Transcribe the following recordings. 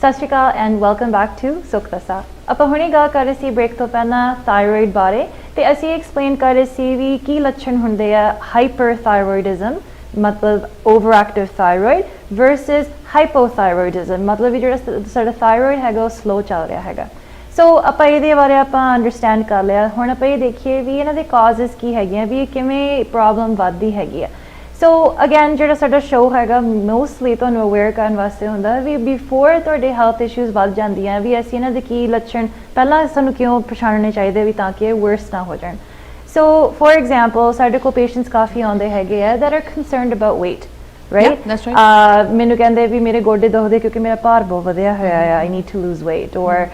ਸਤਿ ਸ਼੍ਰੀ ਅਕਾਲ and welcome back to ਸੁਖ ਦਸਾ। ਆਪਾਂ ਹੁਣੇ ਗੱਲ ਕਰ ਰਹੇ ਸੀ ਬ੍ਰੇਕ ਤੋਂ ਪਹਿਲਾਂ ਥਾਇਰੋਇਡ ਬਾਰੇ, ਤੇ ਅਸੀਂ ਐਕਸਪਲੇਨ ਕਰ ਰਹੇ ਸੀ ਵੀ ਕੀ ਲੱਛਣ ਹੁੰਦੇ ਆ ਹਾਈਪਰਥਾਇਰੋਇਡਿਜ਼ਮ ਮਤਲਬ ਓਵਰ ਐਕਟਿਵ ਥਾਇਰੋਇਡ ਵਰਸਸ ਹਾਈਪੋਥਾਇਰੋਇਡਿਜ਼ਮ ਮਤਲਬ ਵੀ ਜਿਹੜਾ ਸਾਡਾ ਥਾਇਰੋਇਡ ਹੈਗਾ ਉਹ ਸਲੋ ਚੱਲ ਰਿਹਾ ਹੈਗਾ। ਸੋ ਆਪਾਂ ਇਹਦੇ ਬਾਰੇ ਆਪਾਂ ਅੰਡਰਸਟੈਂਡ ਕਰ ਲਿਆ। ਹੁਣ ਆਪਾਂ ਇਹ ਦੇਖੀਏ ਵੀ ਇਹਨਾਂ ਦੇ ਕਾਜ਼ਸ ਕੀ ਹੈਗੀਆਂ, ਵੀ ਕਿਵੇਂ ਪ੍ਰੋਬਲਮ ਵੱਧਦੀ ਹੈਗੀ ਆ। ਸੋ ਅਗੇਨ ਜਿਹੜਾ ਸਾਡਾ ਸ਼ੋਅ ਹੈਗਾ ਮੋਸਟਲੀ ਤੁਹਾਨੂੰ ਅਵੇਅਰ ਕਰਨ ਵਾਸਤੇ ਹੁੰਦਾ ਵੀ ਬਿਫੋਰ ਤੁਹਾਡੇ ਹੈਲਥ ਇਸ਼ੂਜ਼ ਵੱਧ ਜਾਂਦੀਆਂ ਵੀ ਅਸੀਂ ਇਹਨਾਂ ਦੇ ਕੀ ਲੱਛਣ ਪਹਿਲਾਂ ਸਾਨੂੰ ਕਿਉਂ ਪਛਾਣਨੇ ਚਾਹੀਦੇ ਵੀ ਤਾਂ ਕਿ ਇਹ ਵਰਸ ਨਾ ਹੋ ਜਾਣ। ਸੋ ਫੋਰ ਐਗਜ਼ਾਮਪਲ ਸਾਡੇ ਕੋਲ ਪੇਸ਼ੈਂਟਸ ਕਾਫੀ ਆਉਂਦੇ ਹੈਗੇ ਆ that are concerned about weight right. ਮੈਨੂੰ ਕਹਿੰਦੇ ਵੀ ਮੇਰੇ ਗੋਡੇ ਦੁਖਦੇ ਕਿਉਂਕਿ ਮੇਰਾ ਭਾਰ ਬਹੁਤ ਵਧਿਆ ਹੋਇਆ ਆ, I need to lose weight, ਔਰ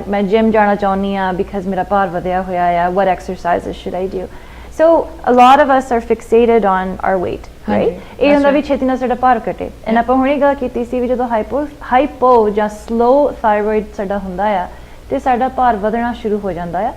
ਮੈਂ ਜਿਮ ਜਾਣਾ ਚਾਹੁੰਦੀ ਹਾਂ ਬਿਕਾਜ਼ ਮੇਰਾ ਭਾਰ ਵਧਿਆ ਹੋਇਆ ਆ, what exercises should I do. So a lot of us are fixated on our weight, right? ਇਹ ਹੁੰਦਾ ਵੀ ਛੇਤੀ ਨਾਲ ਸਾਡਾ ਭਾਰ ਘਟੇ। ਐਂਡ ਆਪਾਂ ਹੁਣੇ ਗੱਲ ਕੀਤੀ ਸੀ ਵੀ ਜਦੋਂ ਹਾਈਪੋ ਜਾਂ ਸਲੋ ਥਾਇਰੋਇਡ ਸਾਡਾ ਹੁੰਦਾ ਆ ਤੇ ਸਾਡਾ ਭਾਰ ਵਧਣਾ ਸ਼ੁਰੂ ਹੋ ਜਾਂਦਾ ਆ।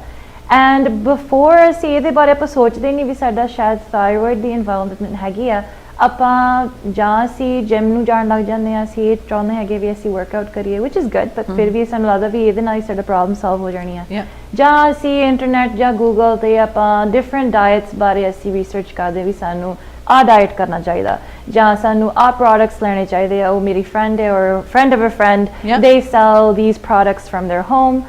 ਐਂਡ ਬਿਫੋਰ ਅਸੀਂ ਇਹਦੇ ਬਾਰੇ ਆਪਾਂ ਸੋਚਦੇ ਨਹੀਂ ਵੀ ਸਾਡਾ ਸ਼ਾਇਦ ਥਾਇਰੋਇਡ ਦੀ ਇਨਵੋਲਵਮੈਂਟ ਹੈਗੀ ਆ, ਆਪਾਂ ਜਾਂ ਅਸੀਂ ਜਿਮ ਨੂੰ ਜਾਣ ਲੱਗ ਜਾਂਦੇ ਹਾਂ, ਅਸੀਂ ਇਹ ਚਾਹੁੰਦੇ ਹੈਗੇ ਵੀ ਅਸੀਂ ਵਰਕਆਊਟ ਕਰੀਏ ਵਿਚ ਇਜ਼ ਗੁੱਡ, ਬਟ ਫਿਰ ਵੀ ਸਾਨੂੰ ਲੱਗਦਾ ਵੀ ਇਹਦੇ ਨਾਲ ਹੀ ਸਾਡਾ ਪ੍ਰੋਬਲਮ ਸੋਲਵ ਹੋ ਜਾਣੀ ਆ। ਜਾਂ ਅਸੀਂ ਇੰਟਰਨੈਟ ਜਾਂ ਗੂਗਲ ਤੇ ਆਪਾਂ ਡਿਫਰੈਂਟ ਡਾਇਟਸ ਬਾਰੇ ਅਸੀਂ ਰਿਸਰਚ ਕਰਦੇ ਵੀ ਸਾਨੂੰ ਆਹ ਡਾਇਟ ਕਰਨਾ ਚਾਹੀਦਾ ਜਾਂ ਸਾਨੂੰ ਆਹ ਪ੍ਰੋਡਕਟਸ ਲੈਣੇ ਚਾਹੀਦੇ ਆ। ਉਹ ਮੇਰੀ ਫਰੈਂਡ ਹੈ ਔਰ friend of a friend they sell these products from their home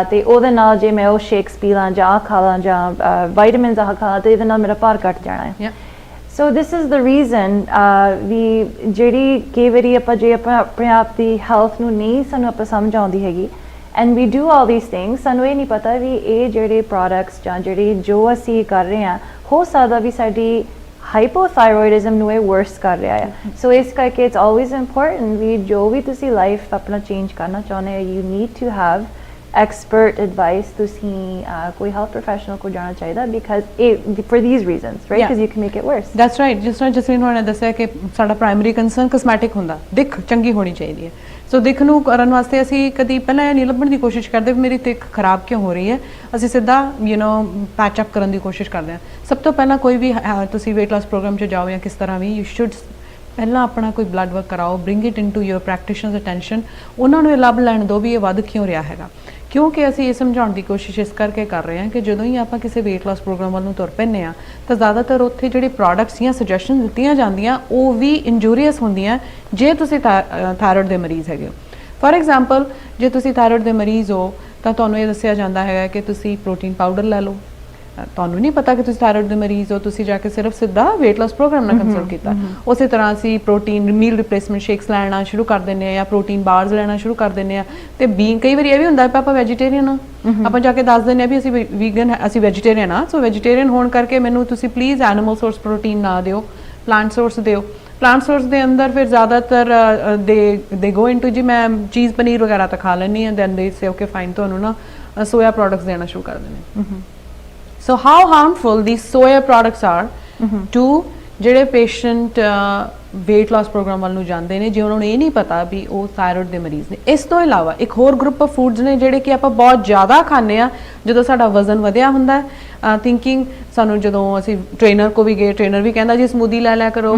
ਤੇ ਉਹਦੇ ਨਾਲ ਜੇ ਮੈਂ ਉਹ ਸ਼ੇਕਸ ਪੀ ਲਾਂ ਜਾਂ ਆਹ ਖਾ ਲਾਂ ਜਾਂ ਵਿਟਾਮਿਨਸ ਆਹ ਖਾ ਲਾਂ ਤੇ ਇਹਦੇ ਨਾਲ ਮੇਰਾ ਭਾਰ ਘਟ ਜਾਣਾ ਹੈ। ਸੋ ਦਿਸ ਇਜ਼ ਦ ਰੀਜ਼ਨ ਵੀ ਜਿਹੜੀ ਕਈ ਵਾਰੀ ਆਪਾਂ ਜੇ ਆਪਾਂ ਆਪਣੇ ਆਪ ਦੀ ਹੈਲਥ ਨੂੰ ਨਹੀਂ ਸਾਨੂੰ ਆਪਾਂ ਸਮਝ ਆਉਂਦੀ ਹੈਗੀ and we do all these things, ਸਾਨੂੰ ਇਹ ਨਹੀਂ ਪਤਾ ਵੀ ਇਹ ਜਿਹੜੇ ਪ੍ਰੋਡਕਟਸ ਜਾਂ ਜਿਹੜੀ ਜੋ ਅਸੀਂ ਕਰ ਰਹੇ ਹਾਂ ਹੋ ਸਕਦਾ ਵੀ ਸਾਡੀ ਹਾਈਪੋਥਾਇਰੋਇਡਿਜ਼ਮ ਨੂੰ ਇਹ ਵਰਸ ਕਰ ਰਿਹਾ ਆ। ਸੋ ਇਸ ਕਰਕੇ ਇਟਸ ਆਲਵੇਜ਼ ਇੰਪੋਰਟੈਂਟ ਵੀ ਜੋ ਵੀ ਤੁਸੀਂ ਲਾਈਫ ਆਪਣਾ ਚੇਂਜ ਕਰਨਾ ਚਾਹੁੰਦੇ ਹੋ you need to have expert advice ਤੁਸੀਂ ਕੋਈ health professional ਕੋਲ ਜਾਣਾ ਚਾਹੀਦਾ because for these reasons, right? Because you can make it worse. That's right. ਜਿਸ ਤਰ੍ਹਾਂ ਜਸਲੀਨ ਹੋਣਾ ਨੇ ਦੱਸਿਆ ਕਿ ਸਾਡਾ ਪ੍ਰਾਇਮਰੀ ਕੰਸਰਨ ਕਸਮੈਟਿਕ ਹੁੰਦਾ, ਦਿੱਖ ਚੰਗੀ ਹੋਣੀ ਚਾਹੀਦੀ ਹੈ। ਸੋ ਦਿੱਖ ਨੂੰ ਕਰਨ ਵਾਸਤੇ ਅਸੀਂ ਕਦੀ ਪਹਿਲਾਂ ਇਹ ਨਹੀਂ ਲੱਭਣ ਦੀ ਕੋਸ਼ਿਸ਼ ਕਰਦੇ ਵੀ ਮੇਰੀ ਦਿੱਖ ਖਰਾਬ ਕਿਉਂ ਹੋ ਰਹੀ ਹੈ, ਅਸੀਂ ਸਿੱਧਾ ਪੈਚ ਅਪ ਕਰਨ ਦੀ ਕੋਸ਼ਿਸ਼ ਕਰਦੇ ਹਾਂ। ਸਭ ਤੋਂ ਪਹਿਲਾਂ ਕੋਈ ਵੀ ਤੁਸੀਂ weight loss program 'ਚ ਜਾਓ ਜਾਂ ਕਿਸ ਤਰ੍ਹਾਂ ਵੀ ਯੂ ਸ਼ੁੱਡ ਪਹਿਲਾਂ ਆਪਣਾ ਕੋਈ ਬਲੱਡ ਵਰਕ ਕਰਾਓ, bring it into your practitioners attention. ਉਹਨਾਂ ਨੂੰ ਇਹ ਲੱਭ ਲੈਣ ਦਿਓ ਵੀ ਇਹ ਵੱਧ ਕਿਉਂ ਰਿਹਾ ਹੈਗਾ, ਕਿਉਂਕਿ ਅਸੀਂ ਇਹ ਸਮਝਾਉਣ ਦੀ ਕੋਸ਼ਿਸ਼ ਇਸ ਕਰਕੇ ਕਰ ਰਹੇ ਹਾਂ ਕਿ ਜਦੋਂ ਹੀ ਆਪਾਂ ਕਿਸੇ weight loss program ਵੱਲ ਨੂੰ ਤੁਰ ਪੈਂਦੇ ਹਾਂ ਤਾਂ ਜ਼ਿਆਦਾਤਰ ਉੱਥੇ ਜਿਹੜੇ ਪ੍ਰੋਡਕਟਸ ਜਾਂ ਸੁਜੈਸ਼ਨ ਦਿੱਤੀਆਂ ਜਾਂਦੀਆਂ ਉਹ ਵੀ ਇੰਜੂਰੀਅਸ ਹੁੰਦੀਆਂ ਜੇ ਤੁਸੀਂ ਥਾਇਰੋਇਡ ਦੇ ਮਰੀਜ਼ ਹੈਗੇ ਹੋ। ਫੋਰ ਐਗਜ਼ਾਮਪਲ ਜੇ ਤੁਸੀਂ ਥਾਇਰੋਇਡ ਦੇ ਮਰੀਜ਼ ਹੋ ਤਾਂ ਤੁਹਾਨੂੰ ਇਹ ਦੱਸਿਆ ਜਾਂਦਾ ਹੈਗਾ ਕਿ ਤੁਸੀਂ ਪ੍ਰੋਟੀਨ ਪਾਊਡਰ ਲੈ ਲਓ। ਤੁਹਾਨੂੰ ਨਹੀਂ ਪਤਾ ਕਿ ਤੁਸੀਂ ਥਾਇਰੋਇਡ ਦੇ ਮਰੀਜ਼ ਹੋ, ਤੁਸੀਂ ਜਾ ਕੇ ਸਿਰਫ ਸਿੱਧਾ weight loss program ਨਾਲ ਕੰਸਲਟ ਕੀਤਾ। ਉਸੇ ਤਰ੍ਹਾਂ ਅਸੀਂ ਪ੍ਰੋਟੀਨ ਮੀਲ ਰਿਪਲੇਸਮੈਂਟ ਸ਼ੇਕਸ ਲੈਣਾ ਸ਼ੁਰੂ ਕਰ ਦਿੰਦੇ ਹਾਂ ਜਾਂ ਪ੍ਰੋਟੀਨ ਬਾਰਸ ਲੈਣਾ ਸ਼ੁਰੂ ਕਰ ਦਿੰਦੇ ਹਾਂ। ਤੇ ਕਈ ਵਾਰੀ ਇਹ ਵੀ ਹੁੰਦਾ ਆਪਾਂ ਵੈਜੀਟੇਰੀਅਨ ਹਾਂ, ਆਪਾਂ ਜਾ ਕੇ ਦੱਸ ਦਿੰਦੇ ਹਾਂ ਵੀ ਅਸੀਂ ਵੀਗਨ ਅਸੀਂ ਵੈਜੀਟੇਰੀਅਨ ਹਾਂ। ਸੋ ਵੈਜੀਟੇਰੀਅਨ ਹੋਣ ਕਰਕੇ ਮੈਨੂੰ ਤੁਸੀਂ ਪਲੀਜ਼ ਐਨੀਮਲ ਸੋਰਸ ਪ੍ਰੋਟੀਨ ਨਾ ਦਿਓ, ਪਲਾਂਟ ਸੋਰਸ ਦਿਓ। ਪਲਾਂਟ ਸੋਰਸ ਦੇ ਅੰਦਰ ਫਿਰ ਜ਼ਿਆਦਾਤਰ ਦੇ ਗੋ ਇਨਟੂ ਜੀ ਮੈਂ ਚੀਜ਼ ਪਨੀਰ ਵਗੈਰਾ ਤਾਂ ਖਾ ਲੈਂਦੀ ਹਾਂ, ਦੈਨ ਦੇ ਸੇ ਓਕੇ ਫਾਈਨ ਤੁਹਾਨੂੰ ਨਾ ਸੋਇਆ ਪ੍ਰੋਡਕਟਸ ਦੇਣਾ ਸ਼ੁਰੂ ਕਰ ਦਿੰਦੇ। So how harmful these soya products are to ਜਿਹੜੇ ਪੇਸ਼ੈਂਟ weight loss program ਵੱਲ ਨੂੰ ਜਾਂਦੇ ਨੇ ਜੇ ਉਹਨਾਂ ਨੂੰ ਇਹ ਨਹੀਂ ਪਤਾ ਵੀ ਉਹ ਥਾਇਰੋਇਡ ਦੇ ਮਰੀਜ਼ ਨੇ। ਇਸ ਤੋਂ ਇਲਾਵਾ ਇੱਕ ਹੋਰ ਗਰੁੱਪ ਆਫ ਫੂਡਸ ਨੇ ਜਿਹੜੇ ਕਿ ਆਪਾਂ ਬਹੁਤ ਜ਼ਿਆਦਾ ਖਾਂਦੇ ਆ ਜਦੋਂ ਸਾਡਾ ਵਜ਼ਨ ਵਧਿਆ ਹੁੰਦਾ। ਥਿੰਕਿੰਗ ਸਾਨੂੰ ਜਦੋਂ ਅਸੀਂ ਟ੍ਰੇਨਰ ਕੋ ਵੀ ਗਏ, ਟ੍ਰੇਨਰ ਵੀ ਕਹਿੰਦਾ ਜੀ ਸਮੂਦੀ ਲੈ ਲਿਆ ਕਰੋ,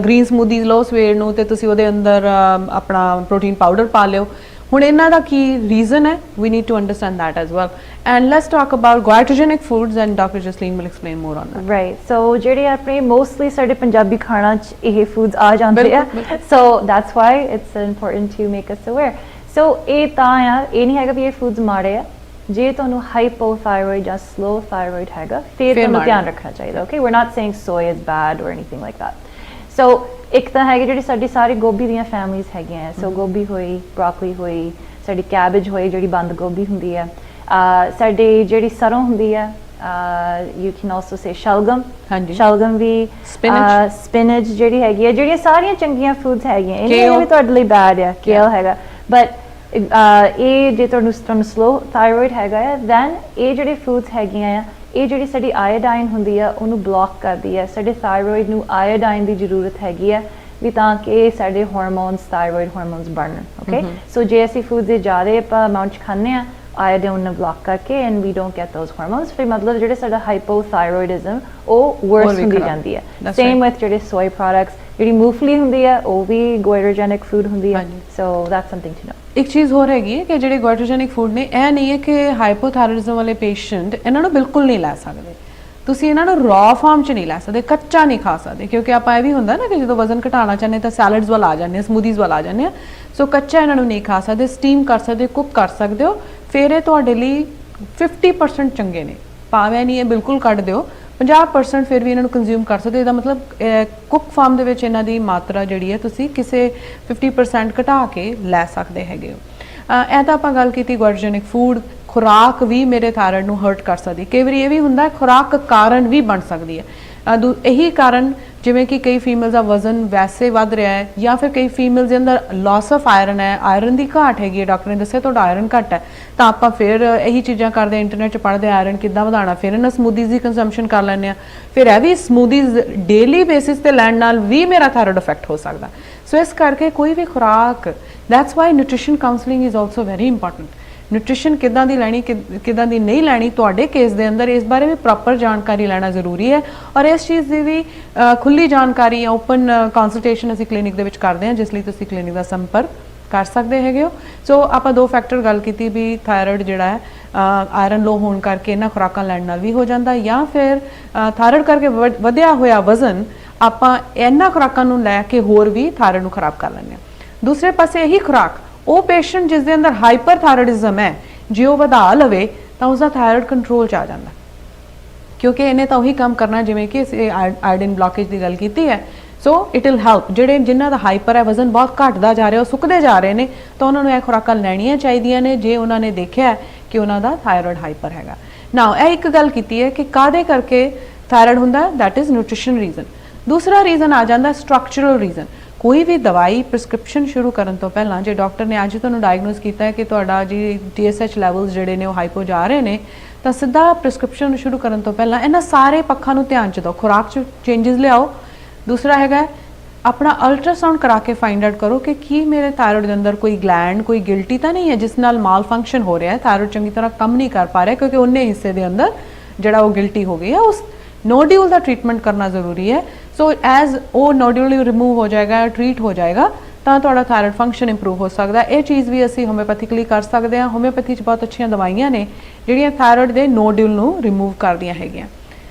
ਗ੍ਰੀਨ ਸਮੂਦੀਜ਼ ਲਓ ਸਵੇਰ ਨੂੰ ਤੇ ਤੁਸੀਂ ਉਹਦੇ ਅੰਦਰ ਆਪਣਾ ਪ੍ਰੋਟੀਨ ਪਾਊਡਰ ਪਾ ਲਿਓ। ਹੁਣ ਇਹਨਾਂ ਦਾ ਕੀ ਰੀਜ਼ਨ ਹੈ, we need to understand that as well. And let's talk about goitrogenic foods and Dr. Jasleen will explain more on that. Right. So ਜਿਹੜੇ ਆਪਣੇ mostly ਸਾਡੇ ਪੰਜਾਬੀ ਖਾਣਾ 'ਚ ਇਹ foods ਆ ਜਾਂਦੇ ਆ, so that's why it's important to make us aware. So ਇਹ ਤਾਂ ਆ, ਇਹ ਨਹੀਂ ਹੈਗਾ ਵੀ ਇਹ foods ਮਾੜੇ ਆ। ਜੇ ਤੁਹਾਨੂੰ ਹਾਈਪੋਥਾਇਰੋਇਡ ਜਾਂ ਸਲੋ ਥਾਇਰੋਇਡ ਹੈਗਾ ਫਿਰ ਤੁਹਾਨੂੰ ਧਿਆਨ ਰੱਖਣਾ ਚਾਹੀਦਾ। Okay, we're not saying soy is bad or anything like that. ਸੋ ਇੱਕ ਤਾਂ ਹੈਗੀ ਜਿਹੜੀ ਸਾਡੀ ਸਾਰੀ ਗੋਭੀ ਦੀਆਂ ਫੈਮਲੀਜ਼ ਹੈਗੀਆਂ। ਸੋ ਗੋਭੀ ਹੋਈ, ਬ੍ਰੋਕਲੀ ਹੋਈ, ਸਾਡੀ ਕੈਬੇਜ ਹੋਈ ਜਿਹੜੀ ਬੰਦ ਗੋਭੀ ਹੁੰਦੀ ਹੈ, ਸਾਡੀ ਜਿਹੜੀ ਸਰੋਂ ਹੁੰਦੀ ਹੈ, ਯੂ ਕੈਨ ਆਲਸੋ ਸੇ ਸ਼ਲਗਮ, ਸ਼ਲਗਮ ਵੀ, ਸਪਿਨਚ ਜਿਹੜੀ ਹੈਗੀ ਹੈ, ਜਿਹੜੀਆਂ ਸਾਰੀਆਂ ਚੰਗੀਆਂ ਫੂਡਸ ਹੈਗੀਆਂ। ਇਹ ਵੀ ਤੁਹਾਡੇ ਲਈ ਬੈਡ ਆ, ਕੇਲ ਹੈਗਾ, ਬਟ ਇਹ ਜੇ ਤੁਹਾਨੂੰ ਸਲੋ ਥਾਇਰੋਇਡ ਹੈਗਾ ਆ ਦੈਨ ਇਹ ਜਿਹੜੇ ਫੂਡਸ ਹੈਗੀਆਂ ਆ ਇਹ ਜਿਹੜੀ ਸਾਡੀ ਆਇਓਡਾਈਨ ਹੁੰਦੀ ਆ ਉਹਨੂੰ ਬਲੌਕ ਕਰਦੀ ਹੈ। ਸਾਡੇ ਥਾਇਰੋਇਡ ਨੂੰ ਆਇਓਡਾਈਨ ਦੀ ਜ਼ਰੂਰਤ ਹੈਗੀ ਹੈ ਵੀ ਤਾਂ ਕਿ ਸਾਡੇ ਹਾਰਮੋਨਸ ਥਾਇਰੋਇਡ ਹਾਰਮੋਨਸ ਬਣਨ। ਓਕੇ, ਸੋ ਜੇ ਅਸੀਂ ਫੂਡ ਦੇ ਜ਼ਿਆਦਾ ਆਪਾਂ ਅਮਾਊਂਟ 'ਚ ਖਾਂਦੇ ਹਾਂ ਆਇਓਡੀਨ ਨੂੰ ਬਲੌਕ ਕਰਕੇ and we don't get those hormones ਫਿਰ ਮਤਲਬ ਜਿਹੜੇ ਸਾਡਾ ਹਾਈਪੋਥਾਇਰੋਇਡਿਜ਼ਮ ਉਹ ਹੋਰ ਵਰਸ ਵੀ ਹੁੰਦੀ ਖਰਾਬ। ਜਾਂਦੀ ਹੈ That's ਸੇਮ ਵਿਦ ਜਿਹੜੇ ਸੋਏ ਪ੍ਰੋਡਕਟਸ ਜਿਹੜੀ ਮੂੰਗਫਲੀ ਹੁੰਦੀ ਹੈ ਉਹ ਵੀ ਗੋਇਟਰੋਜੈਨਿਕ ਫੂਡ ਹੁੰਦੀ ਹੈ ਹਾਂਜੀ। So that's something to know ਇੱਕ ਚੀਜ਼ ਹੋਰ ਹੈਗੀ ਹੈ ਕਿ ਜਿਹੜੇ ਗੋਇਟਰੋਜੈਨਿਕ ਫੂਡ ਨੇ ਇਹ ਨਹੀਂ ਹੈ ਕਿ ਹਾਈਪੋਥਾਇਰੋਇਡਿਜ਼ਮ ਵਾਲੇ ਪੇਸ਼ੈਂਟ ਇਹਨਾਂ ਨੂੰ ਬਿਲਕੁਲ ਨਹੀਂ ਲੈ ਸਕਦੇ ਤੁਸੀਂ ਇਹਨਾਂ ਨੂੰ ਰॉ ਫਾਰਮ 'ਚ ਨਹੀਂ ਲੈ ਸਕਦੇ ਕੱਚਾ ਨਹੀਂ ਖਾ ਸਕਦੇ ਕਿਉਂਕਿ ਆਪਾਂ ਇਹ ਵੀ ਹੁੰਦਾ ਨਾ ਕਿ ਜਦੋਂ ਵਜ਼ਨ ਘਟਾਉਣਾ ਚਾਹੁੰਦੇ ਤਾਂ ਸੈਲਡਸ ਵੱਲ ਆ ਜਾਂਦੇ ਆ ਸਮੂਦੀਜ਼ ਵੱਲ ਆ ਜਾਂਦੇ ਆ ਸੋ ਕੱਚਾ ਇਹਨਾਂ ਨੂੰ ਨਹੀਂ ਖਾ ਸਕਦੇ ਸਟੀਮ ਕਰ ਸਕਦੇ ਕੁੱਕ ਕਰ ਸਕਦੇ ਹੋ ਫਿਰ ਇਹ ਤੁਹਾਡੇ ਲਈ 50% ਚੰਗੇ ਨੇ ਭਾਵੇਂ ਨਹੀਂ ਇਹ ਬਿਲਕੁਲ ਕੱਢ ਦਿਓ 50% ਫਿਰ ਵੀ ਇਹਨਾਂ ਨੂੰ ਕੰਜ਼ਿਊਮ ਕਰ ਸਕਦੇ ਇਹਦਾ ਮਤਲਬ ਕੁੱਕ ਫਾਰਮ ਦੇ ਵਿੱਚ ਇਹਨਾਂ ਦੀ ਮਾਤਰਾ ਜਿਹੜੀ ਹੈ ਤੁਸੀਂ ਕਿਸੇ 50% ਘਟਾ ਕੇ ਲੈ ਸਕਦੇ ਹੈਗੇ ਹੋ ਇਹ ਤਾਂ ਆਪਾਂ ਗੱਲ ਕੀਤੀ ਗੋਇਟਰੋਜੈਨਿਕ ਫੂਡ ਖੁਰਾਕ ਵੀ ਮੇਰੇ ਥਾਇਰਾਇਡ ਨੂੰ ਹਰਟ ਕਰ ਸਕਦੀ ਕਈ ਵਾਰੀ ਇਹ ਵੀ ਹੁੰਦਾ ਖੁਰਾਕ ਕਾਰਨ ਵੀ ਬਣ ਸਕਦੀ ਹੈ ਇਹੀ ਕਾਰਨ ਜਿਵੇਂ ਕਿ ਕਈ ਫੀਮੇਲਸ ਦਾ ਵਜ਼ਨ ਵੈਸੇ ਵੱਧ ਰਿਹਾ ਹੈ ਜਾਂ ਫਿਰ ਕਈ ਫੀਮੇਲਸ ਦੇ ਅੰਦਰ ਲਾਸ ਆਫ ਆਇਰਨ ਹੈ ਆਇਰਨ ਦੀ ਘਾਟ ਹੈਗੀ ਹੈ ਡਾਕਟਰ ਨੇ ਦੱਸਿਆ ਤੁਹਾਡਾ ਆਇਰਨ ਘੱਟ ਹੈ ਤਾਂ ਆਪਾਂ ਫਿਰ ਇਹੀ ਚੀਜ਼ਾਂ ਕਰਦੇ ਇੰਟਰਨੈਟ 'ਚ ਪੜ੍ਹਦੇ ਆਇਰਨ ਕਿੱਦਾਂ ਵਧਾਉਣਾ ਫਿਰ ਇਹਨਾਂ ਸਮੂਦੀਜ਼ ਦੀ ਕੰਜ਼ੰਪਸ਼ਨ ਕਰ ਲੈਂਦੇ ਆ ਫਿਰ ਇਹ ਵੀ ਸਮੂਦੀਜ਼ ਡੇਲੀ ਬੇਸਿਸ ਤੇ ਲੈਣ ਨਾਲ ਵੀ ਮੇਰਾ ਥਾਇਰਾਇਡ ਇਫੈਕਟ ਹੋ ਸਕਦਾ ਸੋ ਇਸ ਕਰਕੇ ਕੋਈ ਵੀ ਖੁਰਾਕ that's why nutrition counselling is also very important nutrition ਕਿੱਦਾਂ ਦੀ ਲੈਣੀ ਕਿੱਦਾਂ ਦੀ ਨਹੀਂ ਲੈਣੀ ਤੁਹਾਡੇ ਕੇਸ ਦੇ ਅੰਦਰ ਇਸ ਬਾਰੇ ਵੀ ਪ੍ਰੋਪਰ ਜਾਣਕਾਰੀ ਲੈਣਾ ਜ਼ਰੂਰੀ ਹੈ ਔਰ ਇਸ ਚੀਜ਼ ਦੀ ਵੀ ਖੁੱਲੀ ਜਾਣਕਾਰੀ ਜਾਂ ਓਪਨ ਕੰਸਲਟੇਸ਼ਨ ਅਸੀਂ ਕਲੀਨਿਕ ਦੇ ਵਿੱਚ ਕਰਦੇ ਹਾਂ ਜਿਸ ਲਈ ਤੁਸੀਂ ਕਲੀਨਿਕ ਦਾ ਸੰਪਰਕ ਕਰ ਸਕਦੇ ਹੈਗੇ ਹੋ ਸੋ ਆਪਾਂ ਦੋ ਫੈਕਟਰ ਗੱਲ ਕੀਤੀ ਵੀ ਥਾਇਰਾਇਡ ਜਿਹੜਾ ਹੈ ਆਇਰਨ ਲੋ ਹੋਣ ਕਰਕੇ ਇਹਨਾਂ ਖੁਰਾਕਾਂ ਲੈਣ ਨਾਲ ਵੀ ਹੋ ਜਾਂਦਾ ਜਾਂ ਫਿਰ ਥਾਇਰਾਇਡ ਕਰਕੇ ਵਧਿਆ ਹੋਇਆ ਵਜ਼ਨ ਆਪਾਂ ਇਹਨਾਂ ਖੁਰਾਕਾਂ ਨੂੰ ਲੈ ਕੇ ਹੋਰ ਵੀ ਥਾਇਰਾਇਡ ਨੂੰ ਖਰਾਬ ਕਰ ਲੈਂਦੇ ਹਾਂ ਦੂਸਰੇ ਪਾਸੇ ਇਹੀ ਖੁਰਾਕ ਉਹ ਪੇਸ਼ੈਂਟ ਜਿਸ ਦੇ ਅੰਦਰ ਹਾਈਪਰਥਾਇਰੋਇਡਿਜ਼ਮ ਹੈ ਜੇ ਉਹ ਵਧਾ ਲਵੇ ਤਾਂ ਉਸਦਾ ਥਾਇਰਾਇਡ ਕੰਟਰੋਲ 'ਚ ਆ ਜਾਂਦਾ ਕਿਉਂਕਿ ਇਹਨੇ ਤਾਂ ਉਹੀ ਕੰਮ ਕਰਨਾ ਜਿਵੇਂ ਕਿ ਆਇਓਡੀਨ ਬਲੌਕੇਜ ਦੀ ਗੱਲ ਕੀਤੀ ਹੈ ਸੋ ਇਟ ਵਿਲ ਹੈਲਪ ਜਿਹੜੇ ਜਿਨ੍ਹਾਂ ਦਾ ਹਾਈਪਰ ਹੈ ਵਜ਼ਨ ਬਹੁਤ ਘਟਦਾ ਜਾ ਰਿਹਾ ਉਹ ਸੁੱਕਦੇ ਜਾ ਰਹੇ ਨੇ ਤਾਂ ਉਹਨਾਂ ਨੂੰ ਇਹ ਖੁਰਾਕਾਂ ਲੈਣੀਆਂ ਚਾਹੀਦੀਆਂ ਨੇ ਜੇ ਉਹਨਾਂ ਨੇ ਦੇਖਿਆ ਕਿ ਉਹਨਾਂ ਦਾ ਥਾਇਰਾਇਡ ਹਾਈਪਰ ਹੈਗਾ ਨਾਓ ਇਹ ਇੱਕ ਗੱਲ ਕੀਤੀ ਹੈ ਕਿ ਕਾਹਦੇ ਕਰਕੇ ਥਾਇਰਾਇਡ ਹੁੰਦਾ ਦੈਟ ਇਜ਼ ਨਿਊਟ੍ਰੀਸ਼ਨ ਰੀਜ਼ਨ ਦੂਸਰਾ ਰੀਜ਼ਨ ਆ ਜਾਂਦਾ ਸਟਰਕਚਰਲ ਰੀਜ਼ਨ ਕੋਈ ਵੀ ਦਵਾਈ ਪ੍ਰਿਸਕ੍ਰਿਪਸ਼ਨ ਸ਼ੁਰੂ ਕਰਨ ਤੋਂ ਪਹਿਲਾਂ ਜੇ ਡਾਕਟਰ ਨੇ ਅੱਜ ਤੁਹਾਨੂੰ ਡਾਇਗਨੋਸ ਕੀਤਾ ਹੈ ਕਿ ਤੁਹਾਡਾ ਜੀ TSH ਲੈਵਲਸ ਜਿਹੜੇ ਨੇ ਉਹ ਹਾਈਪੋ ਜਾ ਰਹੇ ਨੇ ਤਾਂ ਸਿੱਧਾ ਪ੍ਰਿਸਕ੍ਰਿਪਸ਼ਨ ਸ਼ੁਰੂ ਕਰਨ ਤੋਂ ਪਹਿਲਾਂ ਇਹਨਾਂ ਸਾਰੇ ਪੱਖਾਂ ਨੂੰ ਧਿਆਨ 'ਚ ਦਿਓ ਖੁਰਾਕ 'ਚ ਚੇਂਜਸ ਲਿਆਓ ਦੂਸਰਾ ਹੈਗਾ ਆਪਣਾ ਅਲਟਰਾਸਾਊਂਡ ਕਰਾ ਕੇ ਫਾਈਂਡ ਆਊਟ ਕਰੋ ਕਿ ਕੀ ਮੇਰੇ ਥਾਇਰਾਇਡ ਦੇ ਅੰਦਰ ਕੋਈ ਗਲੈਂਡ ਕੋਈ ਗਿਲਟੀ ਤਾਂ ਨਹੀਂ ਹੈ ਜਿਸ ਨਾਲ ਮਾਲ ਫੰਕਸ਼ਨ ਹੋ ਰਿਹਾ ਹੈ ਥਾਇਰਾਇਡ ਚੰਗੀ ਤਰ੍ਹਾਂ ਕੰਮ ਨਹੀਂ ਕਰ ਪਾ ਰਿਹਾ ਕਿਉਂਕਿ ਉਹਨੇ ਹਿੱਸੇ ਦੇ ਅੰਦਰ ਜਿਹੜਾ ਉਹ ਗਿਲਟੀ ਹੋ ਗਈ ਹੈ ਉਸ ਨੋਡਿਊਲ ਦਾ ਟ੍ਰੀਟਮੈਂਟ ਕਰਨਾ ਜ਼ਰੂਰੀ ਹੈ ਸੋ ਐਜ਼ ਉਹ ਨੋਡਿਊਲ ਰਿਮੂਵ ਹੋ ਜਾਏਗਾ ਟ੍ਰੀਟ ਹੋ ਜਾਏਗਾ ਤਾਂ ਤੁਹਾਡਾ ਥਾਇਰਾਇਡ ਫੰਕਸ਼ਨ ਇੰਪਰੂਵ ਹੋ ਸਕਦਾ ਇਹ ਚੀਜ਼ ਵੀ ਅਸੀਂ ਹੋਮਿਓਪੈਥਿਕਲੀ ਕਰ ਸਕਦੇ ਹਾਂ ਹੋਮਿਓਪੈਥੀ 'ਚ ਬਹੁਤ ਅੱਛੀਆਂ ਦਵਾਈਆਂ ਨੇ ਜਿਹੜੀਆਂ ਥਾਇਰਾਇਡ ਦੇ ਨੋਡਿਊਲ ਨੂੰ ਰਿਮੂਵ ਕਰਦੀਆਂ ਹੈਗੀਆਂ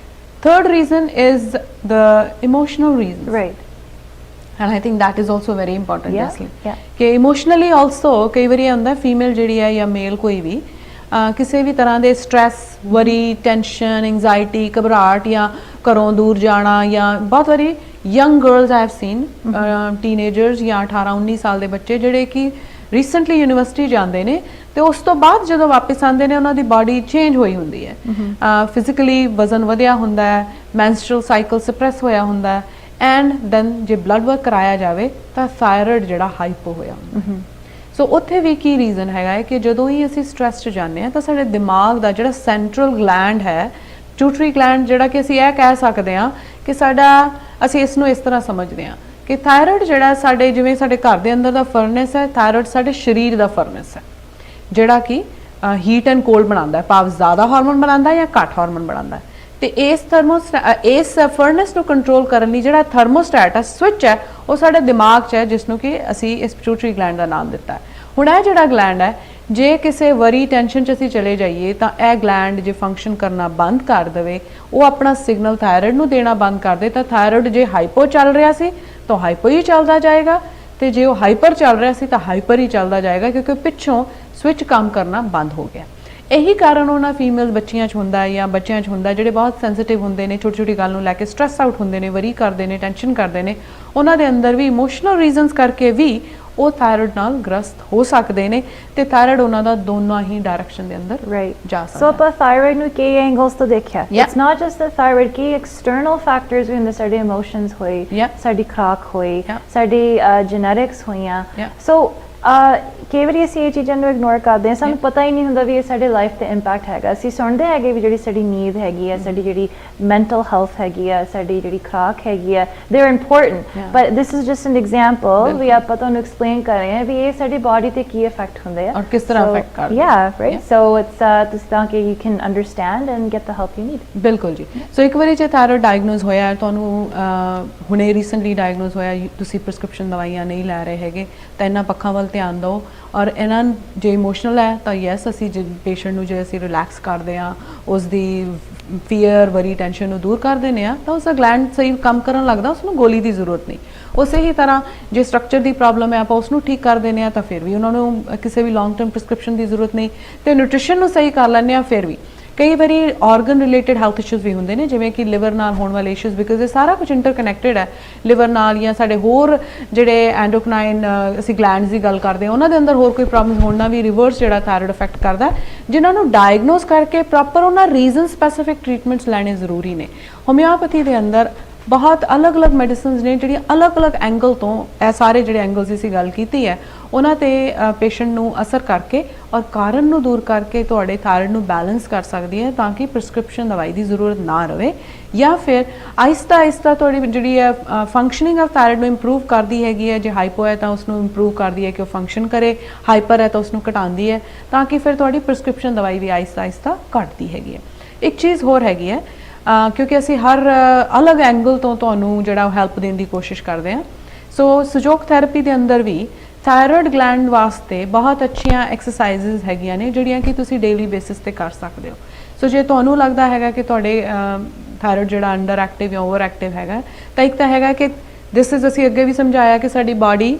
third reason is the emotional reason right and I think that is also very important Yeah, yeah. ਕਿ ਇਮੋਸ਼ਨਲੀ ਆਲਸੋ ਕਈ ਵਾਰੀ ਇਹ ਹੁੰਦਾ ਫੀਮੇਲ ਜਿਹੜੀ ਹੈ ਜਾਂ ਮੇਲ ਕੋਈ ਵੀ ਕਿਸੇ ਵੀ ਤਰ੍ਹਾਂ ਦੇ ਸਟ੍ਰੈਸ ਵਰੀ ਟੈਨਸ਼ਨ ਐਂਜ਼ਾਈਟੀ ਘਬਰਾਹਟ ਜਾਂ ਘਰੋਂ ਦੂਰ ਜਾਣਾ ਜਾਂ ਬਹੁਤ ਵਾਰੀ young girls I have seen teenagers ਜਾਂ 18-19 ਸਾਲ ਦੇ ਬੱਚੇ ਜਿਹੜੇ ਕਿ ਰੀਸੈਂਟਲੀ ਯੂਨੀਵਰਸਿਟੀ ਜਾਂਦੇ ਨੇ ਤੇ ਉਸ ਤੋਂ ਬਾਅਦ ਜਦੋਂ ਵਾਪਸ ਆਉਂਦੇ ਨੇ ਉਹਨਾਂ ਦੀ ਬਾਡੀ ਚੇਂਜ ਹੋਈ ਹੁੰਦੀ ਹੈ ਫਿਜ਼ੀਕਲੀ ਵਜ਼ਨ ਵਧਿਆ ਹੁੰਦਾ ਹੈ ਮੈਂਸਟਰਲ ਸਾਈਕਲ ਸਪਰੈਸ ਹੋਇਆ ਹੁੰਦਾ ਹੈ ਐਂਡ ਦੈਨ ਜੇ ਬਲੱਡ ਵਰਕ ਕਰਾਇਆ ਜਾਵੇ ਤਾਂ ਥਾਇਰਾਇਡ ਜਿਹੜਾ ਹਾਈਪੋ ਹੋਇਆ ਹੁੰਦਾ ਸੋ ਉੱਥੇ ਵੀ ਕੀ ਰੀਜ਼ਨ ਹੈਗਾ ਹੈ ਕਿ ਜਦੋਂ ਹੀ ਅਸੀਂ ਸਟ੍ਰੈਸ 'ਚ ਜਾਂਦੇ ਹਾਂ ਤਾਂ ਸਾਡੇ ਦਿਮਾਗ ਦਾ ਜਿਹੜਾ ਸੈਂਟਰਲ ਗਲੈਂਡ ਹੈ ਪਿਟਿਊਟਰੀ ਗਲੈਂਡ ਜਿਹੜਾ ਕਿ ਅਸੀਂ ਇਹ ਕਹਿ ਸਕਦੇ ਹਾਂ ਕਿ ਸਾਡਾ ਅਸੀਂ ਇਸ ਨੂੰ ਇਸ ਤਰ੍ਹਾਂ ਸਮਝਦੇ ਹਾਂ ਕਿ ਥਾਇਰਾਇਡ ਜਿਹੜਾ ਸਾਡੇ ਜਿਵੇਂ ਸਾਡੇ ਘਰ ਦੇ ਅੰਦਰ ਦਾ ਫਰਨੈਸ ਹੈ ਥਾਇਰਾਇਡ ਸਾਡੇ ਸਰੀਰ ਦਾ ਫਰਨੈਸ ਹੈ ਜਿਹੜਾ ਕਿ ਹੀਟ ਐਂਡ ਕੋਲਡ ਬਣਾਉਂਦਾ ਹੈ ਭਾਵ ਜ਼ਿਆਦਾ ਹਾਰਮੋਨ ਬਣਾਉਂਦਾ ਜਾਂ ਘੱਟ ਹਾਰਮੋਨ ਬਣਾਉਂਦਾ ਤੇ ਇਸ ਫਰਨੈਸ ਨੂੰ ਕੰਟਰੋਲ ਕਰਨ ਲਈ ਜਿਹੜਾ ਥਰਮੋਸਟੈਟ ਹੈ ਸਵਿਚ ਹੈ ਉਹ ਸਾਡੇ ਦਿਮਾਗ 'ਚ ਹੈ ਜਿਸ ਨੂੰ ਕਿ ਅਸੀਂ ਇਸ ਪਿਟਿਊਟਰੀ ਗਲੈਂਡ ਦਾ ਨਾਮ ਦਿੱਤਾ ਹੈ ਹੁਣ ਇਹ ਜਿਹੜਾ ਗਲੈਂਡ ਹੈ ਜੇ ਕਿਸੇ ਵਰੀ ਟੈਨਸ਼ਨ 'ਚ ਅਸੀਂ ਚਲੇ ਜਾਈਏ ਤਾਂ ਇਹ ਗਲੈਂਡ ਜੇ ਫੰਕਸ਼ਨ ਕਰਨਾ ਬੰਦ ਕਰ ਦੇਵੇ ਉਹ ਆਪਣਾ ਸਿਗਨਲ ਥਾਇਰਾਇਡ ਨੂੰ ਦੇਣਾ ਬੰਦ ਕਰ ਦੇ ਤਾਂ ਥਾਇਰਾਇਡ ਜੇ ਹਾਈਪੋ ਚੱਲ ਰਿਹਾ ਸੀ ਤਾਂ ਹਾਈਪੋ ਹੀ ਚੱਲਦਾ ਜਾਏਗਾ ਤੇ ਜੇ ਉਹ ਹਾਈਪਰ ਚੱਲ ਰਿਹਾ ਸੀ ਤਾਂ ਹਾਈਪਰ ਹੀ ਚੱਲਦਾ ਜਾਏਗਾ ਕਿਉਂਕਿ ਪਿੱਛੋਂ ਸਵਿਚ ਕੰਮ ਕਰਨਾ ਬੰਦ ਹੋ ਗਿਆ ਇਹੀ ਕਾਰਨ ਉਹਨਾਂ ਫੀਮੇਲ ਬੱਚੀਆਂ 'ਚ ਹੁੰਦਾ ਜਾਂ ਬੱਚਿਆਂ 'ਚ ਹੁੰਦਾ ਜਿਹੜੇ ਬਹੁਤ ਸੈਂਸਿਟਿਵ ਹੁੰਦੇ ਨੇ ਛੋਟੀ ਛੋਟੀ ਗੱਲ ਨੂੰ ਲੈ ਕੇ ਸਟ੍ਰੈਸ ਆਊਟ ਹੁੰਦੇ ਨੇ ਵਰੀ ਕਰਦੇ ਨੇ ਟੈਨਸ਼ਨ ਕਰਦੇ ਨੇ ਉਹਨਾਂ ਦੇ ਅੰਦਰ ਵੀ ਇਮੋਸ਼ਨਲ ਰੀਜ਼ਨਸ ਕਰਕੇ ਵੀ ਉਹ ਥਾਇਰਾਇਡ ਨਾਲ ਗ੍ਰਸਤ ਹੋ ਸਕਦੇ ਨੇ ਤੇ ਥਾਇਰਾਇਡ ਉਹਨਾਂ ਦਾ ਦੋਨੋਂ ਹੀ ਡਾਇਰੈਕਸ਼ਨ ਦੇ ਅੰਦਰ ਜਾ ਸਕਦਾ ਸੋ ਆਪਾਂ ਥਾਇਰਾਇਡ ਨੂੰ ਕਈ ਐਂਗਲਸ ਤੋਂ ਦੇਖਿਆ it's not just the thyroid ਕੀ ਐਕਸਟਰਨਲ ਫੈਕਟਰਸ ਵੀ ਹੁੰਦੇ ਸਾਡੇ ਇਮੋਸ਼ਨਸ ਹੋਏ ਸਾਡੀ ਖੁਰਾਕ ਹੋਈ ਸਾਡੀ ਜੈਨੇਟਿਕਸ ਹੋਈਆਂ ਸੋ ਕਈ ਵਾਰੀ ਅਸੀਂ ਇਹ ਚੀਜ਼ਾਂ ਨੂੰ ਇਗਨੋਰ ਕਰਦੇ ਹਾਂ, ਸਾਨੂੰ ਪਤਾ ਹੀ ਨਹੀਂ ਹੁੰਦਾ ਵੀ ਇਹ ਸਾਡੇ ਲਾਈਫ ਤੇ ਇੰਪੈਕਟ ਹੈਗਾ। ਅਸੀਂ ਸੁਣਦੇ ਹੈਗੇ ਵੀ ਜਿਹੜੀ ਸਾਡੀ ਨੀਂਦ ਹੈਗੀ ਆ, ਸਾਡੀ ਜਿਹੜੀ ਮੈਂਟਲ ਹੈਲਥ ਹੈਗੀ ਆ, ਸਾਡੀ ਜਿਹੜੀ ਖੁਰਾਕ ਹੈਗੀ ਆ, they are important, but this is just an example ਵੀ ਆਪਾਂ ਤੁਹਾਨੂੰ ਐਕਸਪਲੇਨ ਕਰ ਰਹੇ ਹਾਂ ਵੀ ਇਹ ਸਾਡੀ ਬਾਡੀ ਤੇ ਕੀ ਇਫੈਕਟ ਹੁੰਦੇ ਆ ਔਰ ਕਿਸ ਤਰ੍ਹਾਂ ਇਫੈਕਟ ਕਰਦੇ ਆ। ਯਾ ਰਾਈਟ, ਸੋ ਇਟਸ ਤੁਸੀਂ ਤਾਂ ਕਿ you can understand and get the help you need. ਬਿਲਕੁਲ ਜੀ। ਸੋ ਇੱਕ ਵਾਰੀ ਜੇ ਥਾਇਰੋਇਡ ਡਾਇਗਨੋਸ ਹੋਇਆ, ਤੁਹਾਨੂੰ ਹੁਣੇ ਰੀਸੈਂਟਲੀ ਡਾਇਗਨੋਸ ਹੋਇਆ, ਤੁਸੀਂ ਪ੍ਰਿਸਕ੍ਰਿਪਸ਼ਨ ਦਵਾਈਆਂ ਨਹੀਂ ਲੈ ਰਹੇ ਹੈਗੇ, ਤਾਂ ਇਹਨਾਂ ਪੱਖਾਂ ਵੱਲ ਧਿਆਨ ਦਿਓ। ਔਰ ਇਹਨਾਂ ਜੇ ਇਮੋਸ਼ਨਲ ਹੈ ਤਾਂ ਯੈਸ, ਅਸੀਂ ਜੇ ਪੇਸ਼ੈਂਟ ਨੂੰ ਜੇ ਅਸੀਂ ਰਿਲੈਕਸ ਕਰਦੇ ਹਾਂ, ਉਸ ਦੀ ਫੀਅਰ ਵਰੀ ਟੈਨਸ਼ਨ ਨੂੰ ਦੂਰ ਕਰ ਦਿੰਦੇ ਹਾਂ, ਤਾਂ ਉਸਦਾ ਗਲੈਂਡ ਸਹੀ ਕੰਮ ਕਰਨ ਲੱਗਦਾ, ਉਸਨੂੰ ਗੋਲੀ ਦੀ ਜ਼ਰੂਰਤ ਨਹੀਂ। ਉਸੇ ਹੀ ਤਰ੍ਹਾਂ ਜੇ ਸਟਰਕਚਰ ਦੀ ਪ੍ਰੋਬਲਮ ਹੈ, ਆਪਾਂ ਉਸ ਨੂੰ ਠੀਕ ਕਰ ਦਿੰਦੇ ਹਾਂ, ਤਾਂ ਫਿਰ ਵੀ ਉਹਨਾਂ ਨੂੰ ਕਿਸੇ ਵੀ ਲੌਂਗ ਟਰਮ ਪ੍ਰਿਸਕ੍ਰਿਪਸ਼ਨ ਦੀ ਜ਼ਰੂਰਤ ਨਹੀਂ। ਤੇ ਨਿਊਟ੍ਰੀਸ਼ਨ ਨੂੰ ਸਹੀ ਕਰ ਲੈਂਦੇ ਹਾਂ, ਫਿਰ ਵੀ ਕਈ ਵਾਰੀ ਆਰਗਨ ਰਿਲੇਟਡ ਹੈਲਥ ਇਸ਼ੂਜ਼ ਵੀ ਹੁੰਦੇ ਨੇ, ਜਿਵੇਂ ਕਿ ਲਿਵਰ ਨਾਲ ਹੋਣ ਵਾਲੇ ਇਸ਼ੂਜ਼, ਬਿਕਾਜ਼ ਇਹ ਸਾਰਾ ਕੁਝ ਇੰਟਰਕਨੈਕਟਡ ਹੈ ਲਿਵਰ ਨਾਲ, ਜਾਂ ਸਾਡੇ ਹੋਰ ਜਿਹੜੇ ਐਂਡੋਕਰਾਈਨ ਅਸੀਂ ਗਲੈਂਡਸ ਦੀ ਗੱਲ ਕਰਦੇ ਹਾਂ, ਉਹਨਾਂ ਦੇ ਅੰਦਰ ਹੋਰ ਕੋਈ ਪ੍ਰੋਬਲਮ ਹੋਣ ਨਾਲ ਵੀ ਰਿਵਰਸ ਜਿਹੜਾ ਥਾਇਰੋਇਡ ਇਫੈਕਟ ਕਰਦਾ, ਜਿਨ੍ਹਾਂ ਨੂੰ ਡਾਇਗਨੋਸ ਕਰਕੇ ਪ੍ਰੋਪਰ ਉਹਨਾਂ ਰੀਜ਼ਨ ਸਪੈਸੀਫਿਕ ਟ੍ਰੀਟਮੈਂਟਸ ਲੈਣੇ ਜ਼ਰੂਰੀ ਨੇ। ਹੋਮਿਓਪੈਥੀ ਦੇ ਅੰਦਰ ਬਹੁਤ ਅਲੱਗ-ਅਲੱਗ ਮੈਡੀਸਿਨਸ ਨੇ ਜਿਹੜੀਆਂ ਅਲੱਗ-ਅਲੱਗ ਐਂਗਲ ਤੋਂ, ਇਹ ਸਾਰੇ ਜਿਹੜੇ ਐਂਗਲਸ ਦੀ ਅਸੀਂ ਗੱਲ ਕੀਤੀ ਹੈ, ਉਹਨਾਂ ਤੇ ਪੇਸ਼ੈਂਟ ਨੂੰ ਅਸਰ ਕਰਕੇ ਔਰ ਕਾਰਨ ਨੂੰ ਦੂਰ ਕਰਕੇ ਤੁਹਾਡੇ ਥਾਇਰੋਇਡ ਨੂੰ ਬੈਲੈਂਸ ਕਰ ਸਕਦੀ ਹੈ, ਤਾਂ ਕਿ ਪ੍ਰਿਸਕ੍ਰਿਪਸ਼ਨ ਦਵਾਈ ਦੀ ਜ਼ਰੂਰਤ ਨਾ ਰਵੇ, ਜਾਂ ਫਿਰ ਆਹਿਸਤਾ ਆਹਿਸਤਾ ਤੁਹਾਡੀ ਜਿਹੜੀ ਹੈ ਫੰਕਸ਼ਨਿੰਗ ਆਫ ਥਾਇਰੋਇਡ ਨੂੰ ਇੰਪਰੂਵ ਕਰਦੀ ਹੈਗੀ ਹੈ। ਜੇ ਹਾਈਪੋ ਹੈ ਤਾਂ ਉਸਨੂੰ ਇੰਪਰੂਵ ਕਰਦੀ ਹੈ ਕਿ ਉਹ ਫੰਕਸ਼ਨ ਕਰੇ, ਹਾਈਪਰ ਹੈ ਤਾਂ ਉਸਨੂੰ ਘਟਾਉਂਦੀ ਹੈ, ਤਾਂ ਕਿ ਫਿਰ ਤੁਹਾਡੀ ਪ੍ਰਿਸਕ੍ਰਿਪਸ਼ਨ ਦਵਾਈ ਵੀ ਆਹਿਸਤਾ ਆਹਿਸਤਾ ਘਟਦੀ ਹੈਗੀ ਹੈ। ਇੱਕ ਚੀਜ਼ ਹੋਰ ਹੈਗੀ ਹੈ, ਕਿਉਂਕਿ ਅਸੀਂ ਹਰ ਅਲੱਗ ਐਂਗਲ ਤੋਂ ਤੁਹਾਨੂੰ ਜਿਹੜਾ ਹੈਲਪ ਦੇਣ ਦੀ ਕੋਸ਼ਿਸ਼ ਕਰਦੇ ਹਾਂ। ਸੋ ਸੁਜੋਗ ਥੈਰੇਪੀ ਦੇ ਅੰਦਰ ਵੀ ਥਾਇਰੋਇਡ ਗਲੈਂਡ ਵਾਸਤੇ ਬਹੁਤ ਅੱਛੀਆਂ ਐਕਸਰਸਾਈਜ਼ਸ ਹੈਗੀਆਂ ਨੇ, ਜਿਹੜੀਆਂ ਕਿ ਤੁਸੀਂ ਡੇਲੀ ਬੇਸਿਸ ਤੇ ਕਰ ਸਕਦੇ ਹੋ। ਸੋ ਜੇ ਤੁਹਾਨੂੰ ਲੱਗਦਾ ਹੈਗਾ ਕਿ ਤੁਹਾਡੇ ਥਾਇਰੋਇਡ ਜਿਹੜਾ ਅੰਡਰ ਐਕਟਿਵ ਜਾਂ ਓਵਰ ਐਕਟਿਵ ਹੈਗਾ, ਤਾਂ ਇੱਕ ਤਾਂ ਹੈਗਾ ਕਿ ਦਿਸ ਇਜ਼, ਅਸੀਂ ਅੱਗੇ ਵੀ ਸਮਝਾਇਆ ਕਿ ਸਾਡੀ ਬਾਡੀ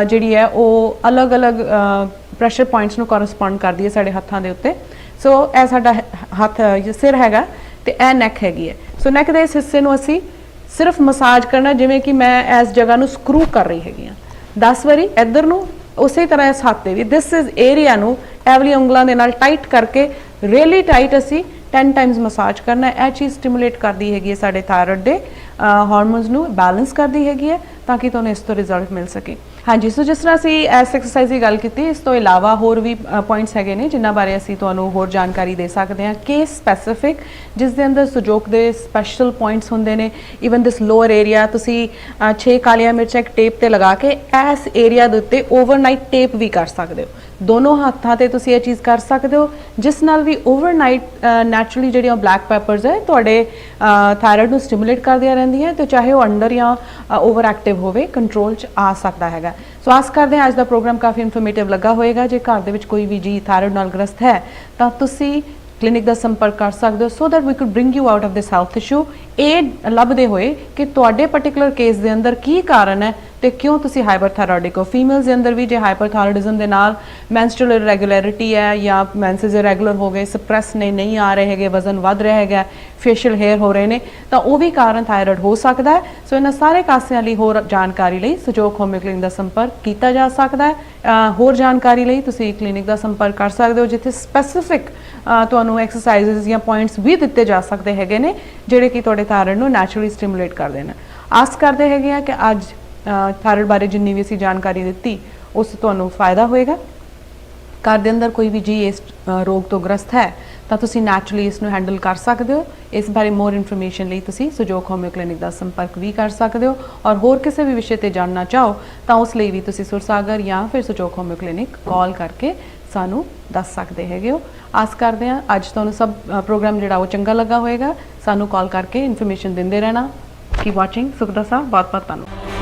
ਜਿਹੜੀ ਹੈ ਉਹ ਅਲੱਗ-ਅਲੱਗ ਪ੍ਰੈਸ਼ਰ ਪੁਆਇੰਟਸ ਨੂੰ ਕੋਰਸਪੌਂਡ ਕਰਦੀ ਹੈ ਸਾਡੇ ਹੱਥਾਂ ਦੇ ਉੱਤੇ। ਸੋ ਇਹ ਸਾਡਾ ਹੱਥ ਸਿਰ ਹੈਗਾ ਤੇ ਇਹ ਨੈਕ ਹੈਗੀ ਹੈ। ਸੋ ਨੈਕ ਦੇ ਇਸ ਹਿੱਸੇ ਨੂੰ ਅਸੀਂ ਸਿਰਫ ਮਸਾਜ ਕਰਨਾ, ਜਿਵੇਂ ਕਿ ਮੈਂ ਇਸ ਜਗ੍ਹਾ ਨੂੰ ਸਕਰੂ ਕਰ ਰਹੀ ਹੈਗੀ ਹਾਂ 10 ਵਾਰੀ ਇੱਧਰ ਨੂੰ, ਉਸੇ ਤਰ੍ਹਾਂ ਇਸ ਹੱਥ 'ਤੇ ਵੀ ਦਿਸ ਇਜ਼ ਏਰੀਆ ਨੂੰ ਐਵਲੀ ਉਂਗਲਾਂ ਦੇ ਨਾਲ ਟਾਈਟ ਕਰਕੇ ਰੀਅਲੀ ਟਾਈਟ ਅਸੀਂ 10 ਟਾਈਮਸ ਮਸਾਜ ਕਰਨਾ। ਇਹ ਚੀਜ਼ ਸਟਿਮੂਲੇਟ ਕਰਦੀ ਹੈਗੀ ਹੈ ਸਾਡੇ ਥਾਇਰੋਇਡ ਦੇ ਹਾਰਮੋਨਸ ਨੂੰ ਬੈਲੈਂਸ ਕਰਦੀ ਹੈਗੀ ਹੈ, ਤਾਂ ਕਿ ਤੁਹਾਨੂੰ ਇਸ ਤੋਂ ਰਿਜ਼ਲਟ ਮਿਲ ਸਕੇ। ਹਾਂਜੀ, ਸੋ ਜਿਸ ਤਰ੍ਹਾਂ ਅਸੀਂ ਇਸ ਐਕਸਰਸਾਈਜ਼ ਦੀ ਗੱਲ ਕੀਤੀ, ਇਸ ਤੋਂ ਇਲਾਵਾ ਹੋਰ ਵੀ ਪੁਆਇੰਟਸ ਹੈਗੇ ਨੇ ਜਿਨ੍ਹਾਂ ਬਾਰੇ ਅਸੀਂ ਤੁਹਾਨੂੰ ਹੋਰ ਜਾਣਕਾਰੀ ਦੇ ਸਕਦੇ ਹਾਂ। ਕੇਸ ਸਪੈਸੀਫਿਕ, ਜਿਸ ਦੇ ਅੰਦਰ ਸੁਜੋਗ ਦੇ ਸਪੈਸ਼ਲ ਪੁਆਇੰਟਸ ਹੁੰਦੇ ਨੇ। ਈਵਨ ਦਿਸ ਲੋਅਰ ਏਰੀਆ, ਤੁਸੀਂ 6 ਕਾਲੀਆਂ ਮਿਰਚਾਂ ਇੱਕ ਟੇਪ ਤੇ ਲਗਾ ਕੇ ਇਸ ਏਰੀਆ ਦੇ ਉੱਤੇ ਓਵਰਨਾਈਟ ਟੇਪ ਵੀ ਕਰ ਸਕਦੇ ਹੋ। ਦੋਨੋਂ ਹੱਥਾਂ ਤੇ ਤੁਸੀਂ ਇਹ ਚੀਜ਼ ਕਰ ਸਕਦੇ ਹੋ, ਜਿਸ ਨਾਲ ਵੀ ਓਵਰਨਾਈਟ ਨੈਚੁਰਲੀ ਜਿਹੜੀਆਂ ਬਲੈਕ ਪੈਪਰਸ ਹੈ ਤੁਹਾਡੇ ਥਾਇਰੋਇਡ ਨੂੰ ਸਟਿਮੂਲੇਟ ਕਰਦੀਆਂ ਰਹਿੰਦੀਆਂ, ਤੇ ਚਾਹੇ ਉਹ ਅੰਡਰ ਜਾਂ ਓਵਰ ਐਕਟਿਵ ਹੋਵੇ, ਕੰਟਰੋਲ 'ਚ ਆ ਸਕਦਾ ਹੈਗਾ। ਸੋ ਆਸ ਕਰਦੇ ਹਾਂ ਅੱਜ ਦਾ ਪ੍ਰੋਗਰਾਮ ਕਾਫੀ ਇਨਫੋਰਮੇਟਿਵ ਲੱਗਾ ਹੋਏਗਾ। ਜੇ ਘਰ ਦੇ ਵਿੱਚ ਕੋਈ ਵੀ ਜੀ ਥਾਇਰੋਇਡ ਨਾਲ ਗ੍ਰਸਤ ਹੈ, ਤਾਂ ਤੁਸੀਂ ਕਲੀਨਿਕ ਦਾ ਸੰਪਰਕ ਕਰ ਸਕਦੇ ਹੋ, so that we could bring you out of this health issue. ਇਹ ਲੱਭਦੇ ਹੋਏ ਕਿ ਤੁਹਾਡੇ ਪਰਟੀਕੁਲਰ ਕੇਸ ਦੇ ਅੰਦਰ ਕੀ ਕਾਰਨ ਹੈ ਤੇ ਕਿਉਂ ਤੁਸੀਂ ਹਾਈਪਰਥਾਇਰੋਇਡਿਕ ਹੋ। ਫੀਮੇਲਸ ਦੇ ਅੰਦਰ ਵੀ ਜੇ ਹਾਈਪਰਥਾਇਰੋਇਡਿਜ਼ਮ ਦੇ ਨਾਲ ਮੈਂਸਟਰੂਅਲ ਇਰੈਗੂਲੈਰਿਟੀ ਹੈ, ਜਾਂ ਮੈਂਸਸ ਇਰੈਗੂਲਰ ਹੋ ਗਏ, ਸਪਰੈਸ ਨੇ ਨਹੀਂ ਆ ਰਹੇ ਹੈਗੇ, ਵਜ਼ਨ ਵੱਧ ਰਿਹਾ ਹੈਗਾ, ਫੇਸ਼ੀਅਲ ਹੇਅਰ ਹੋ ਰਹੇ ਨੇ, ਤਾਂ ਉਹ ਵੀ ਕਾਰਨ ਥਾਇਰੋਇਡ ਹੋ ਸਕਦਾ ਹੈ। ਸੋ ਇਹਨਾਂ ਸਾਰੇ ਕਾਸਿਆਂ ਲਈ ਹੋਰ ਜਾਣਕਾਰੀ ਲਈ ਸੁਜੋਗ ਹੋਮਿਓ ਕਲੀਨਿਕ ਦਾ ਸੰਪਰਕ ਕੀਤਾ ਜਾ ਸਕਦਾ ਹੈ। ਹੋਰ ਜਾਣਕਾਰੀ ਲਈ ਤੁਸੀਂ ਕਲੀਨਿਕ ਦਾ ਸੰਪਰਕ ਕਰ ਸਕਦੇ ਹੋ, ਜਿੱਥੇ ਸਪੈਸੀਫਿਕ ਤੁਹਾਨੂੰ ਐਕਸਰਸਾਈਜ਼ਸ ਜਾਂ ਪੁਆਇੰਟਸ ਵੀ ਦਿੱਤੇ ਜਾ ਸਕਦੇ ਹੈਗੇ ਨੇ, ਜਿਹੜੇ ਕਿ ਤੁਹਾਡੇ ਥਾਇਰੋਇਡ ਨੂੰ ਨੈਚੁਰਲੀ ਸਟਿਮੂਲੇਟ ਕਰਦੇ ਨੇ। ਆਸ ਕਰਦੇ ਹੈਗੇ ਆ ਕਿ ਅੱਜ ਥਾਇਰੋਇਡ ਬਾਰੇ ਜਿੰਨੀ ਵੀ ਅਸੀਂ ਜਾਣਕਾਰੀ ਦਿੱਤੀ, ਉਸ ਤੁਹਾਨੂੰ ਫਾਇਦਾ ਹੋਏਗਾ। ਘਰ ਦੇ ਅੰਦਰ ਕੋਈ ਵੀ ਜੀ ਇਸ ਰੋਗ ਤੋਂ ਗ੍ਰਸਤ ਹੈ, ਤਾਂ ਤੁਸੀਂ ਨੈਚੁਰਲੀ ਇਸ ਨੂੰ ਹੈਂਡਲ ਕਰ ਸਕਦੇ ਹੋ। ਇਸ ਬਾਰੇ ਮੋਰ ਇਨਫੋਰਮੇਸ਼ਨ ਲਈ ਤੁਸੀਂ ਸੁਜੋਗ ਹੋਮਿਓ ਕਲੀਨਿਕ ਦਾ ਸੰਪਰਕ ਵੀ ਕਰ ਸਕਦੇ ਹੋ, ਔਰ ਹੋਰ ਕਿਸੇ ਵੀ ਵਿਸ਼ੇ ਤੇ ਜਾਣਨਾ ਚਾਹੋ ਤਾਂ ਉਸ ਲਈ ਵੀ ਤੁਸੀਂ ਸੁਰਸਾਗਰ ਜਾਂ ਫਿਰ ਸੁਜੋਗ ਹੋਮਿਓ ਕਲੀਨਿਕ ਕਾਲ ਕਰਕੇ ਸਾਨੂੰ ਦੱਸ ਸਕਦੇ ਹੈਗੇ ਹੋ। ਆਸ ਕਰਦੇ ਹਾਂ ਅੱਜ ਤੁਹਾਨੂੰ ਸਭ ਪ੍ਰੋਗਰਾਮ ਜਿਹੜਾ ਉਹ ਚੰਗਾ ਲੱਗਾ ਹੋਏਗਾ। ਸਾਨੂੰ ਕਾਲ ਕਰਕੇ ਇਨਫੋਰਮੇਸ਼ਨ ਦਿੰਦੇ ਰਹਿਣਾ। ਕੀਪ ਵਾਚਿੰਗ ਸੁਖਦਾ ਸਾਹਿਬ, ਬਹੁਤ ਬਹੁਤ ਧੰਨਵਾਦ।